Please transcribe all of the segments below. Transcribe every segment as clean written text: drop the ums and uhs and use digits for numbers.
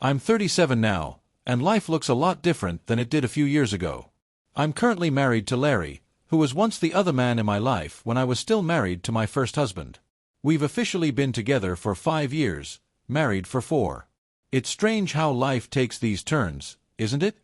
I'm 37 now, and life looks a lot different than it did a few years ago. I'm currently married to Larry, who was once the other man in my life when I was still married to my first husband. We've officially been together for 5 years, married for 4. It's strange how life takes these turns, isn't it?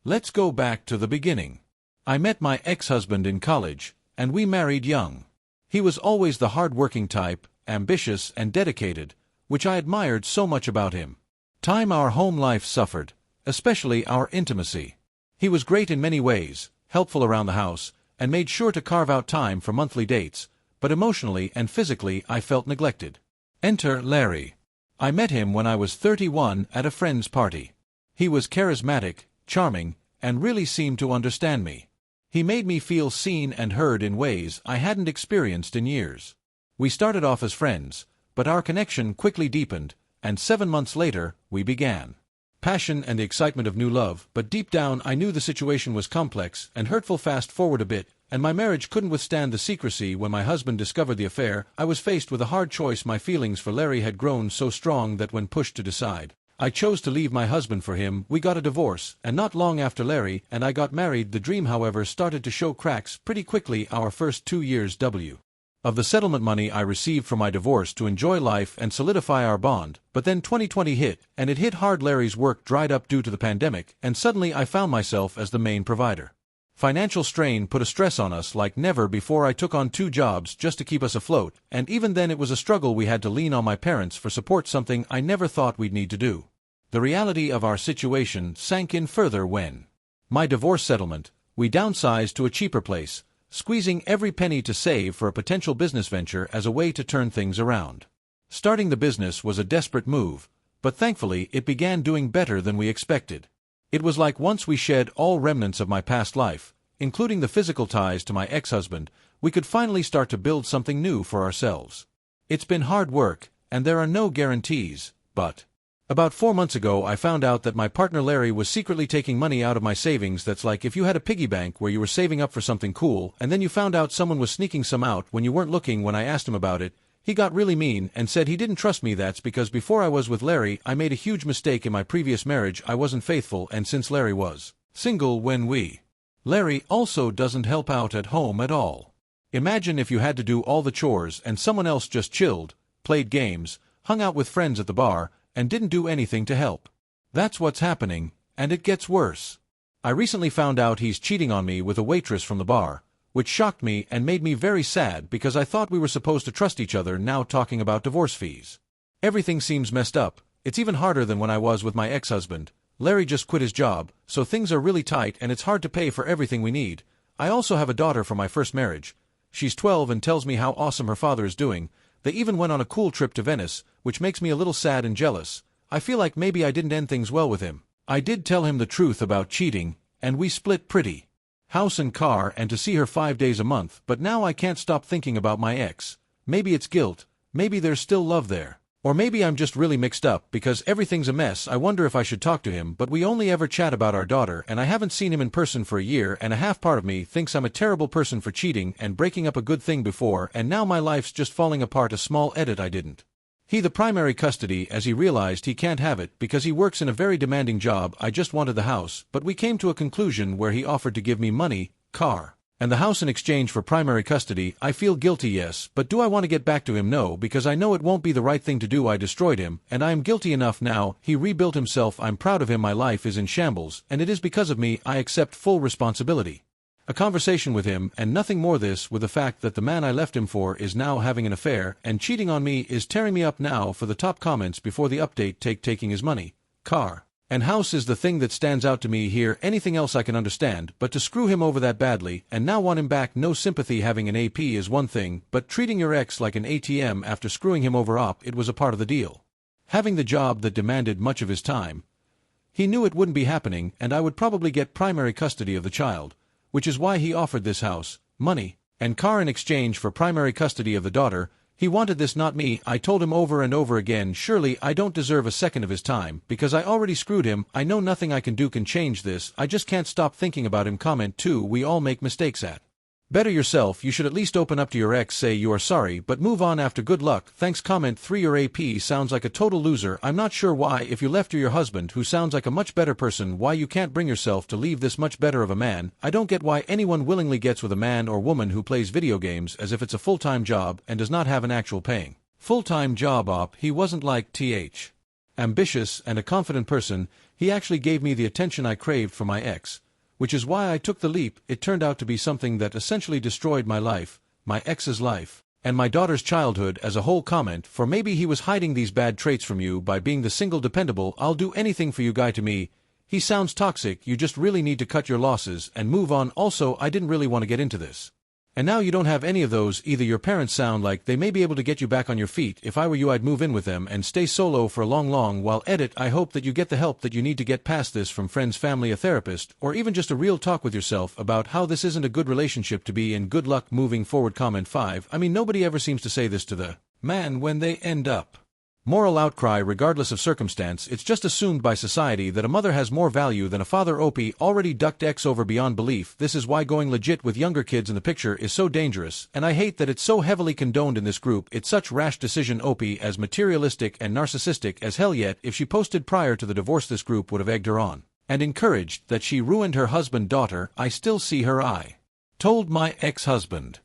Let's go back to the beginning. I met my ex-husband in college, and we married young. He was always the hard-working type, ambitious and dedicated, which I admired so much about him. Our home life suffered, especially our intimacy. He was great in many ways, helpful around the house, and made sure to carve out time for monthly dates, but emotionally and physically I felt neglected. Enter Larry. I met him when I was 31 at a friend's party. He was charismatic, charming, and really seemed to understand me. He made me feel seen and heard in ways I hadn't experienced in years. We started off as friends, but our connection quickly deepened, and 7 months later, we began. Passion and the excitement of new love, but deep down I knew the situation was complex and hurtful. Fast forward a bit, and my marriage couldn't withstand the secrecy. When my husband discovered the affair, I was faced with a hard choice. My feelings for Larry had grown so strong that when pushed to decide, I chose to leave my husband for him. We got a divorce, and not long after Larry and I got married. The dream, however, started to show cracks pretty quickly. Our first 2 years of the settlement money I received from my divorce to enjoy life and solidify our bond, but then 2020 hit, and it hit hard. Larry's work dried up due to the pandemic, and suddenly I found myself as the main provider. Financial strain put a stress on us like never before. I took on 2 jobs just to keep us afloat, and even then it was a struggle. We had to lean on my parents for support, something I never thought we'd need to do. The reality of our situation sank in further when my divorce settlement, we downsized to a cheaper place, squeezing every penny to save for a potential business venture as a way to turn things around. Starting the business was a desperate move, but thankfully it began doing better than we expected. It was like once we shed all remnants of my past life, including the physical ties to my ex-husband, we could finally start to build something new for ourselves. It's been hard work, and there are no guarantees, but about 4 months ago I found out that my partner Larry was secretly taking money out of my savings. That's like if you had a piggy bank where you were saving up for something cool, and then you found out someone was sneaking some out when you weren't looking. When I asked him about it, he got really mean and said he didn't trust me. That's because before I was with Larry, I made a huge mistake in my previous marriage. I wasn't faithful, and since Larry was single when Larry also doesn't help out at home at all. Imagine if you had to do all the chores and someone else just chilled, played games, hung out with friends at the bar, and didn't do anything to help. That's what's happening, and it gets worse. I recently found out he's cheating on me with a waitress from the bar, which shocked me and made me very sad because I thought we were supposed to trust each other. Now talking about divorce fees. Everything seems messed up. It's even harder than when I was with my ex-husband. Larry just quit his job, so things are really tight and it's hard to pay for everything we need. I also have a daughter from my first marriage. She's 12 and tells me how awesome her father is doing. They even went on a cool trip to Venice, which makes me a little sad and jealous. I feel like maybe I didn't end things well with him. I did tell him the truth about cheating, and we split pretty house and car and to see her 5 days a month, but now I can't stop thinking about my ex. Maybe it's guilt, maybe there's still love there. Or maybe I'm just really mixed up because everything's a mess. I wonder if I should talk to him, but we only ever chat about our daughter and I haven't seen him in person for a year and a half. Part of me thinks I'm a terrible person for cheating and breaking up a good thing before, and now my life's just falling apart. A small edit: I didn't the primary custody as he realized he can't have it because he works in a very demanding job. I just wanted the house, but we came to a conclusion where he offered to give me money, car, and the house in exchange for primary custody. I feel guilty, yes, but do I want to get back to him? No, because I know it won't be the right thing to do. I destroyed him, and I am guilty enough now. He rebuilt himself. I'm proud of him. My life is in shambles, and it is because of me. I accept full responsibility. A conversation with him, and nothing more. This with the fact that the man I left him for is now having an affair and cheating on me is tearing me up. Now for the top comments before the update: taking his money, car, and house is the thing that stands out to me here. Anything else I can understand, but to screw him over that badly and now want him back, no sympathy. Having an AP is one thing, but treating your ex like an ATM after screwing him over up, it was a part of the deal. Having the job that demanded much of his time, he knew it wouldn't be happening and I would probably get primary custody of the child, which is why he offered this house, money, and car in exchange for primary custody of the daughter. He wanted this, not me. I told him over and over again, surely I don't deserve a second of his time, because I already screwed him. I know nothing I can do can change this. I just can't stop thinking about him. Comment 2: we all make mistakes at Better yourself, you should at least open up to your ex, say you are sorry, but move on after. Good luck, thanks. Comment 3. Your AP sounds like a total loser. I'm not sure why, if you left your husband, who sounds like a much better person, why you can't bring yourself to leave this much better of a man. I don't get why anyone willingly gets with a man or woman who plays video games as if it's a full-time job and does not have an actual paying full-time job. He wasn't like ambitious and a confident person. He actually gave me the attention I craved from my ex, which is why I took the leap. It turned out to be something that essentially destroyed my life, my ex's life, and my daughter's childhood as a whole. Comment 4. Maybe he was hiding these bad traits from you by being the single dependable I'll do anything for you guy. To me, he sounds toxic. You just really need to cut your losses and move on. Also, I didn't really want to get into this. And now you don't have any of those either. Your parents sound like they may be able to get you back on your feet. If I were you, I'd move in with them and stay solo for a long while. Edit. I hope that you get the help that you need to get past this from friends, family, a therapist, or even just a real talk with yourself about how this isn't a good relationship to be in. Good luck moving forward. Comment 5. I mean, nobody ever seems to say this to the man when they end up. Moral outcry. Regardless of circumstance, it's just assumed by society that a mother has more value than a father. OP already ducked X over beyond belief. This is why going legit with younger kids in the picture is so dangerous, and I hate that it's so heavily condoned in this group. It's such rash decision. OP as materialistic and narcissistic as hell. Yet if she posted prior to the divorce, this group would have egged her on and encouraged that she ruined her husband. Daughter, I still see her. I told my ex-husband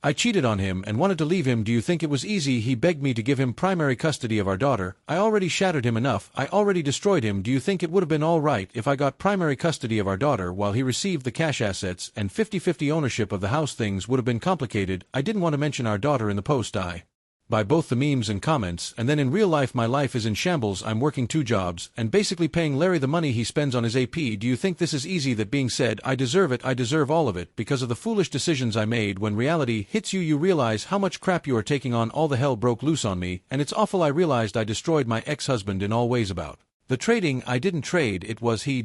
I cheated on him and wanted to leave him. Do you think it was easy? He begged me to give him primary custody of our daughter. I already shattered him enough. I already destroyed him. Do you think it would have been all right if I got primary custody of our daughter while he received the cash assets and 50-50 ownership of the house? Things would have been complicated. I didn't want to mention our daughter in the post. I by both the memes and comments, and then in real life my life is in shambles. I'm working 2 jobs and basically paying Larry the money he spends on his AP. Do you think this is easy? That being said, I deserve it. I deserve all of it because of the foolish decisions I made. When reality hits you, you realize how much crap you are taking on. All the hell broke loose on me, and it's awful. I realized I destroyed my ex-husband in all ways. About the trading, I didn't trade, it was he.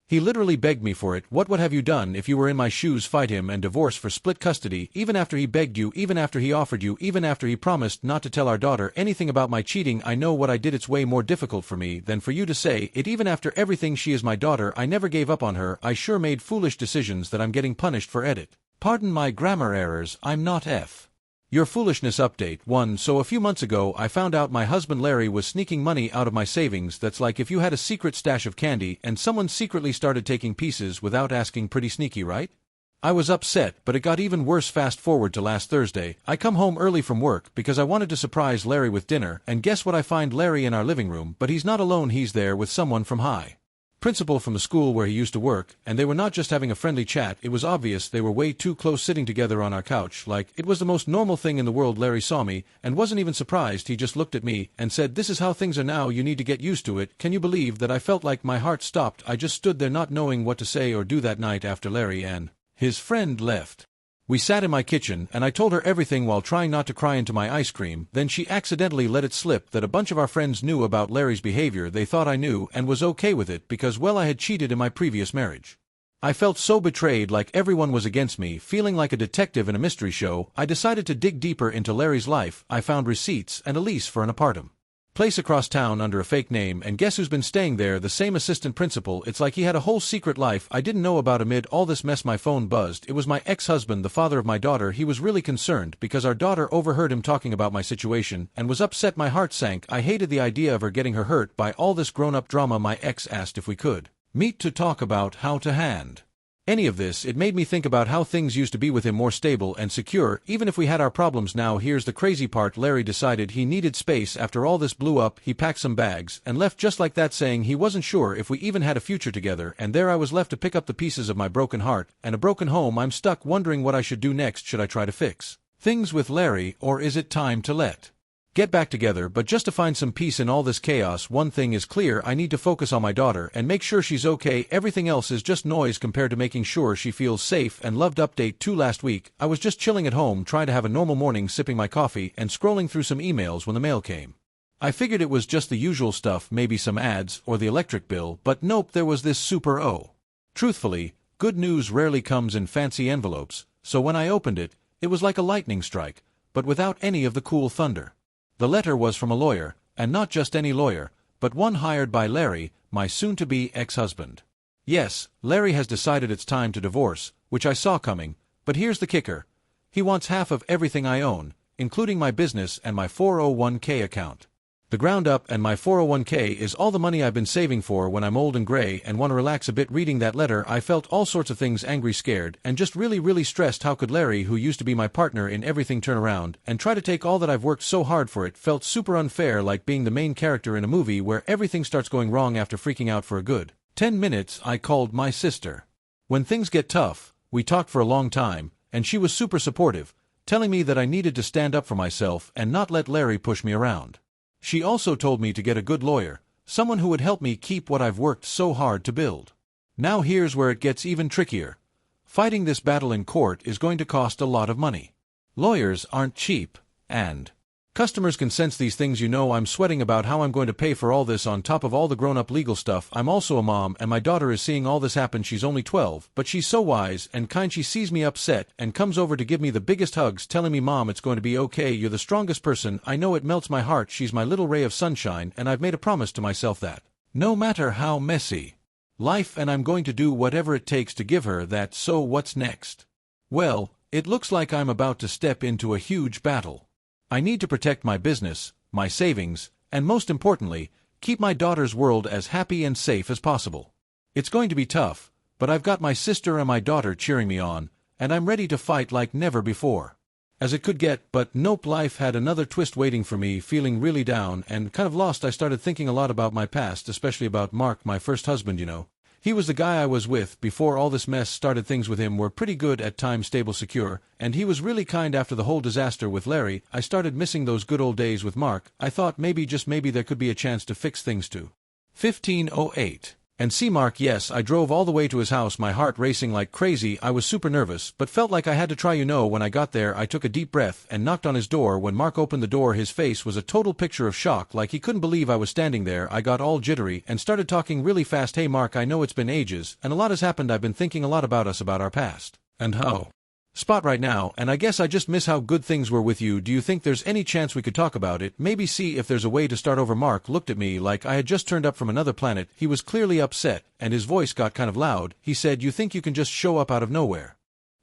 He literally begged me for it. What would have you done if you were in my shoes? Fight him and divorce for split custody, even after he begged you, even after he offered you, even after he promised not to tell our daughter anything about my cheating. I know what I did. It's way more difficult for me than for you to say it. Even after everything, she is my daughter. I never gave up on her. I sure made foolish decisions that I'm getting punished for. Edit. Pardon my grammar errors. I'm not F. Your foolishness. Update 1. So a few months ago I found out my husband Larry was sneaking money out of my savings. That's like if you had a secret stash of candy and someone secretly started taking pieces without asking. Pretty sneaky, right? I was upset, but it got even worse. Fast forward to last Thursday. I come home early from work because I wanted to surprise Larry with dinner, and guess what? I find Larry in our living room, but he's not alone. He's there with someone from high principal from the school where he used to work, and they were not just having a friendly chat. It was obvious they were way too close, sitting together on our couch like it was the most normal thing in the world. Larry saw me and wasn't even surprised. He just looked at me and said, "This is how things are now. You need to get used to it." Can you believe that? I felt like my heart stopped. I just stood there not knowing what to say or do. That night after Larry and his friend left, we sat in my kitchen and I told her everything while trying not to cry into my ice cream. Then she accidentally let it slip that a bunch of our friends knew about Larry's behavior. They thought I knew and was okay with it because, well, I had cheated in my previous marriage. I felt so betrayed, like everyone was against me. Feeling like a detective in a mystery show, I decided to dig deeper into Larry's life. I found receipts and a lease for an apartment place across town under a fake name, and guess who's been staying there? The same assistant principal. It's like he had a whole secret life I didn't know about. Amid all this mess, my phone buzzed. It was my ex-husband, the father of my daughter. He was really concerned because our daughter overheard him talking about my situation and was upset. My heart sank. I hated the idea of her getting her hurt by all this grown-up drama. My ex asked if we could meet to talk about how to handle any of this. It made me think about how things used to be with him, more stable and secure, even if we had our problems. Now here's the crazy part. Larry decided he needed space after all this blew up. He packed some bags and left just like that, saying he wasn't sure if we even had a future together, and there I was left to pick up the pieces of my broken heart and a broken home. I'm stuck wondering what I should do next. Should I try to fix things with Larry, or is it time to get back together, but just to find some peace in all this chaos? One thing is clear, I need to focus on my daughter and make sure she's okay. Everything else is just noise compared to making sure she feels safe and loved. Update 2. Last week, I was just chilling at home trying to have a normal morning, sipping my coffee and scrolling through some emails when the mail came. I figured it was just the usual stuff, maybe some ads or the electric bill, but nope, there was this super Truthfully, good news rarely comes in fancy envelopes, so when I opened it, it was like a lightning strike, but without any of the cool thunder. The letter was from a lawyer, and not just any lawyer, but one hired by Larry, my soon-to-be ex-husband. Yes, Larry has decided it's time to divorce, which I saw coming, But here's the kicker. He wants half of everything I own, including my business and my 401k account. The ground up and my 401k is all the money I've been saving for when I'm old and gray and want to relax a bit. Reading that letter, I felt all sorts of things: angry, scared, and just really stressed. How could Larry, who used to be my partner in everything, turn around and try to take all that I've worked so hard for? It felt super unfair, like being the main character in a movie where everything starts going wrong after freaking out for a good 10 minutes. I called my sister. When things get tough, we talked for a long time, and she was super supportive, telling me that I needed to stand up for myself and not let Larry push me around. She also told me to get a good lawyer, someone who would help me keep what I've worked so hard to build. Now here's where it gets even trickier. Fighting this battle in court is going to cost a lot of money. Lawyers aren't cheap, and customers can sense these things. I'm sweating about how I'm going to pay for all this on top of all the grown-up legal stuff. I'm also a mom, and my daughter is seeing all this happen. She's only 12, but she's so wise and kind. She sees me upset and comes over to give me the biggest hugs, telling me, "Mom, it's going to be okay. You're the strongest person I know." It melts my heart. She's my little ray of sunshine, and I've made a promise to myself that, no matter how messy life, and I'm going to do whatever it takes to give her that. So what's next? Well, it looks like I'm about to step into a huge battle. I need to protect my business, my savings, and most importantly, keep my daughter's world as happy and safe as possible. It's going to be tough, but I've got my sister and my daughter cheering me on, and I'm ready to fight like never before. As it could get, but nope, life had another twist waiting for me. Feeling really down and kind of lost, I started thinking a lot about my past, especially about Mark, my first husband. He was the guy I was with before all this mess started. Things with him were pretty good at times, stable, secure, and he was really kind. After the whole disaster with Larry, I started missing those good old days with Mark. I thought maybe, just maybe, there could be a chance to fix things too. 15:08. And see Mark. Yes, I drove all the way to his house, my heart racing like crazy. I was super nervous, but felt like I had to try. When I got there, I took a deep breath and knocked on his door. When Mark opened the door, his face was a total picture of shock, like he couldn't believe I was standing there. I got all jittery and started talking really fast. "Hey Mark, I know it's been ages, and a lot has happened. I've been thinking a lot about us, about our past, and how spot right now, and I guess I just miss how good things were with you. Do you think there's any chance we could talk about it? Maybe see if there's a way to start over?" Mark looked at me like I had just turned up from another planet. He was clearly upset, and his voice got kind of loud. He said, "You think you can just show up out of nowhere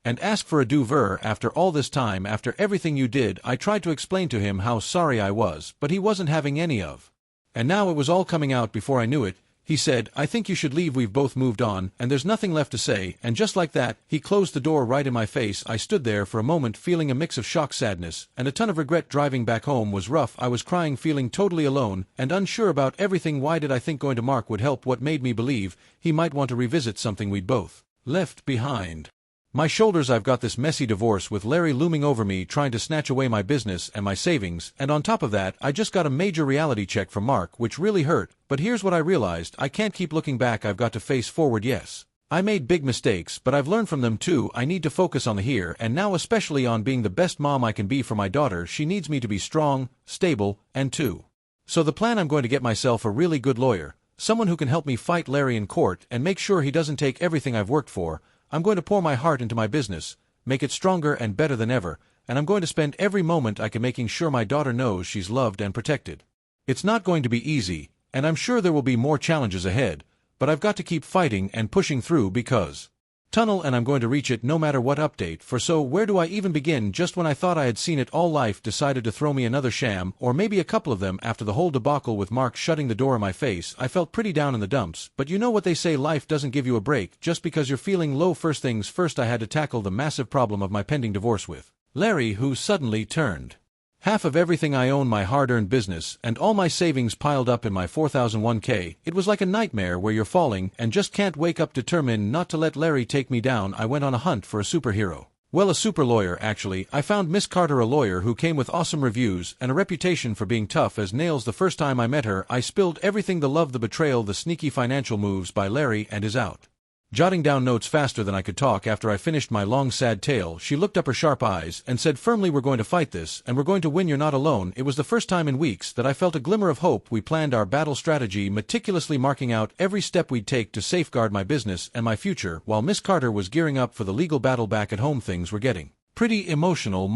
and ask for a do-over after all this time, after everything you did?" I tried to explain to him how sorry I was, but he wasn't having any of. And now it was all coming out before I knew it. He said, "I think you should leave. We've both moved on, and there's nothing left to say." And just like that, he closed the door right in my face. I stood there for a moment, feeling a mix of shock, sadness, and a ton of regret. Driving back home was rough. I was crying, feeling totally alone and unsure about everything. Why did I think going to Mark would help? What made me believe he might want to revisit something we'd both left behind? My shoulders, I've got this messy divorce with Larry looming over me, trying to snatch away my business and my savings, and on top of that, I just got a major reality check from Mark, which really hurt. But here's what I realized: I can't keep looking back. I've got to face forward. Yes, I made big mistakes, but I've learned from them too. I need to focus on the here and now, especially on being the best mom I can be for my daughter. She needs me to be strong, stable, and too. So the plan: I'm going to get myself a really good lawyer, someone who can help me fight Larry in court and make sure he doesn't take everything I've worked for. I'm going to pour my heart into my business, make it stronger and better than ever, and I'm going to spend every moment I can making sure my daughter knows she's loved and protected. It's not going to be easy, and I'm sure there will be more challenges ahead, but I've got to keep fighting and pushing through because tunnel, and I'm going to reach it no matter what. Update for so where do I even begin? Just when I thought I had seen it all, life decided to throw me another sham, or maybe a couple of them. After the whole debacle with Mark shutting the door in my face, I felt pretty down in the dumps. But you know what they say, life doesn't give you a break just because you're feeling low. First things first, I had to tackle the massive problem of my pending divorce with Larry, who suddenly turned half of everything I own, my hard-earned business, and all my savings piled up in my 4,001k. It was like a nightmare where you're falling and just can't wake up. Determined not to let Larry take me down, I went on a hunt for a superhero. Well, a super lawyer, actually. I found Miss Carter, a lawyer who came with awesome reviews and a reputation for being tough as nails. The first time I met her, I spilled everything: the love, the betrayal, the sneaky financial moves by Larry and his out. Jotting down notes faster than I could talk. After I finished my long sad tale, she looked up her sharp eyes and said firmly, "We're going to fight this, and we're going to win. You're not alone." It was the first time in weeks that I felt a glimmer of hope. We planned our battle strategy, meticulously marking out every step we'd take to safeguard my business and my future, while Miss Carter was gearing up for the legal battle back at home. Things were getting pretty emotional.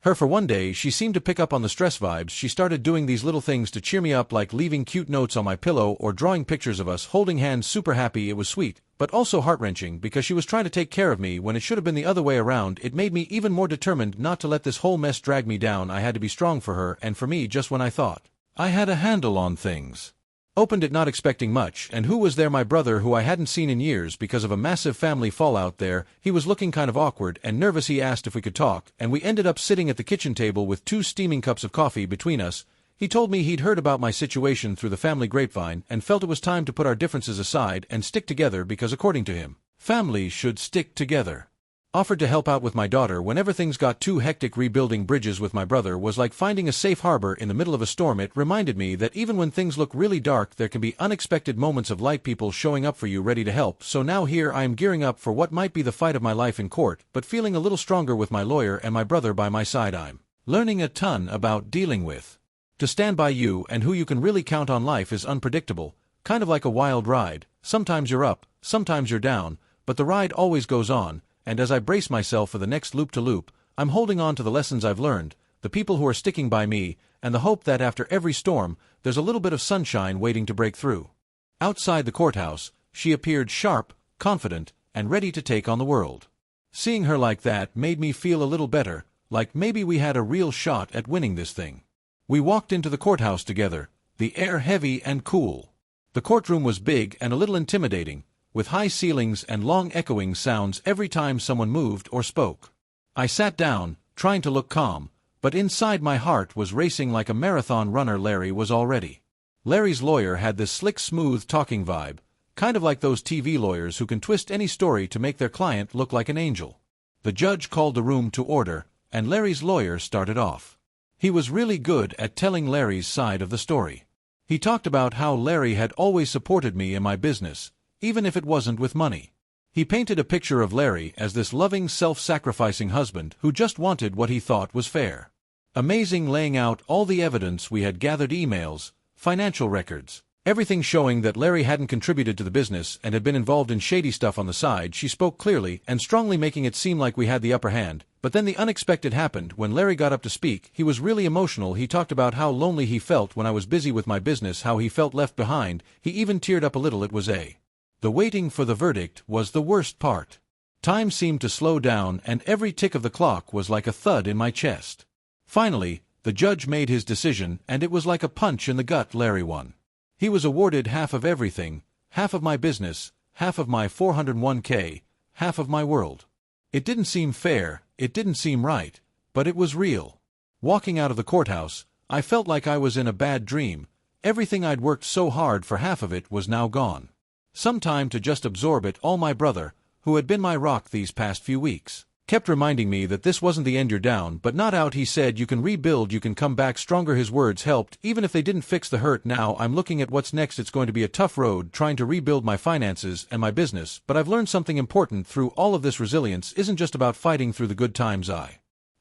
Her, for one day, she seemed to pick up on the stress vibes. She started doing these little things to cheer me up, like leaving cute notes on my pillow or drawing pictures of us holding hands. Super happy. It was sweet, but also heart-wrenching because she was trying to take care of me when it should have been the other way around. It made me even more determined not to let this whole mess drag me down. I had to be strong for her and for me just when I thought I had a handle on things. Opened it not expecting much, and who was there? My brother, who I hadn't seen in years because of a massive family fallout there. He was looking kind of awkward and nervous. He asked if we could talk, and we ended up sitting at the kitchen table with 2 steaming cups of coffee between us. He told me he'd heard about my situation through the family grapevine and felt it was time to put our differences aside and stick together because, according to him, families should stick together. Offered to help out with my daughter whenever things got too hectic. Rebuilding bridges with my brother was like finding a safe harbor in the middle of a storm. It reminded me that even when things look really dark, there can be unexpected moments of light, people showing up for you, ready to help. So now here I am, gearing up for what might be the fight of my life in court, but feeling a little stronger with my lawyer and my brother by my side. I'm learning a ton about dealing with to stand by you and who you can really count on. Life is unpredictable, kind of like a wild ride. Sometimes you're up, sometimes you're down, but the ride always goes on. And as I brace myself for the next loop-to-loop, I'm holding on to the lessons I've learned, the people who are sticking by me, and the hope that after every storm, there's a little bit of sunshine waiting to break through. Outside the courthouse, she appeared sharp, confident, and ready to take on the world. Seeing her like that made me feel a little better, like maybe we had a real shot at winning this thing. We walked into the courthouse together, the air heavy and cool. The courtroom was big and a little intimidating, with high ceilings and long echoing sounds every time someone moved or spoke. I sat down, trying to look calm, but inside my heart was racing like a marathon runner. Larry was all ready. Larry's lawyer had this slick, smooth talking vibe, kind of like those TV lawyers who can twist any story to make their client look like an angel. The judge called the room to order, and Larry's lawyer started off. He was really good at telling Larry's side of the story. He talked about how Larry had always supported me in my business, even if it wasn't with money. He painted a picture of Larry as this loving, self-sacrificing husband who just wanted what he thought was fair. Amazing, laying out all the evidence we had gathered, emails, financial records, everything showing that Larry hadn't contributed to the business and had been involved in shady stuff on the side. She spoke clearly and strongly, making it seem like we had the upper hand. But then the unexpected happened. When Larry got up to speak, he was really emotional. He talked about how lonely he felt when I was busy with my business, how he felt left behind. He even teared up a little. The waiting for the verdict was the worst part. Time seemed to slow down, and every tick of the clock was like a thud in my chest. Finally, the judge made his decision, and it was like a punch in the gut. Larry won. He was awarded half of everything, half of my business, half of my 401k, half of my world. It didn't seem fair, it didn't seem right, but it was real. Walking out of the courthouse, I felt like I was in a bad dream. Everything I'd worked so hard for, half of it was now gone. Some time to just absorb it all. My brother, who had been my rock these past few weeks, kept reminding me that this wasn't the end. You're down, but not out. He said you can rebuild, you can come back stronger. His words helped, even if they didn't fix the hurt. Now I'm looking at what's next. It's going to be a tough road trying to rebuild my finances and my business, but I've learned something important through all of this. Resilience isn't just about fighting through the good times.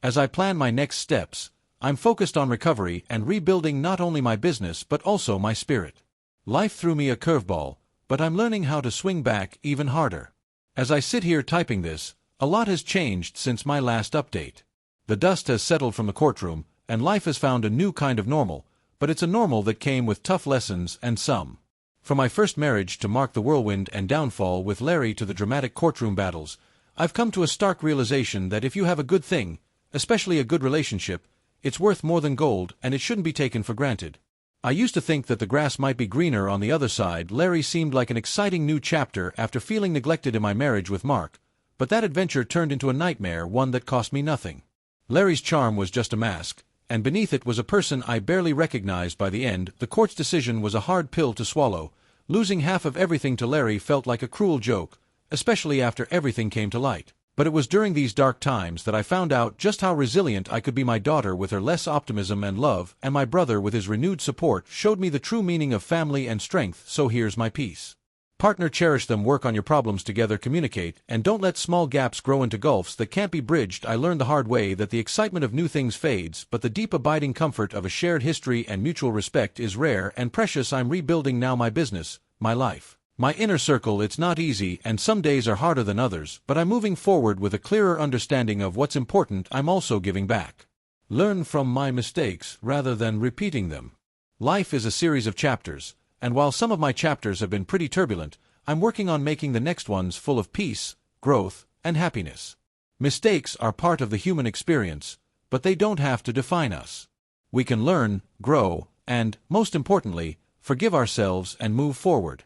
As I plan my next steps, I'm focused on recovery and rebuilding not only my business but also my spirit. Life threw me a curveball, but I'm learning how to swing back even harder. As I sit here typing this, a lot has changed since my last update. The dust has settled from the courtroom, and life has found a new kind of normal, but it's a normal that came with tough lessons and some. From my first marriage to mark the whirlwind and downfall with Larry to the dramatic courtroom battles, I've come to a stark realization that if you have a good thing, especially a good relationship, it's worth more than gold, and it shouldn't be taken for granted. I used to think that the grass might be greener on the other side. Larry seemed like an exciting new chapter after feeling neglected in my marriage with Mark, but that adventure turned into a nightmare, one that cost me nothing. Larry's charm was just a mask, and beneath it was a person I barely recognized. By the end, the court's decision was a hard pill to swallow. Losing half of everything to Larry felt like a cruel joke, especially after everything came to light. But it was during these dark times that I found out just how resilient I could be. My daughter with her less optimism and love, and my brother with his renewed support, showed me the true meaning of family and strength. So here's my piece. Partner, cherish them, work on your problems together, communicate, and don't let small gaps grow into gulfs that can't be bridged. I learned the hard way that the excitement of new things fades, but the deep abiding comfort of a shared history and mutual respect is rare and precious. I'm rebuilding now, my business, my life, my inner circle. It's not easy, and some days are harder than others, but I'm moving forward with a clearer understanding of what's important. I'm also giving back. Learn from my mistakes rather than repeating them. Life is a series of chapters, and while some of my chapters have been pretty turbulent, I'm working on making the next ones full of peace, growth, and happiness. Mistakes are part of the human experience, but they don't have to define us. We can learn, grow, and, most importantly, forgive ourselves and move forward.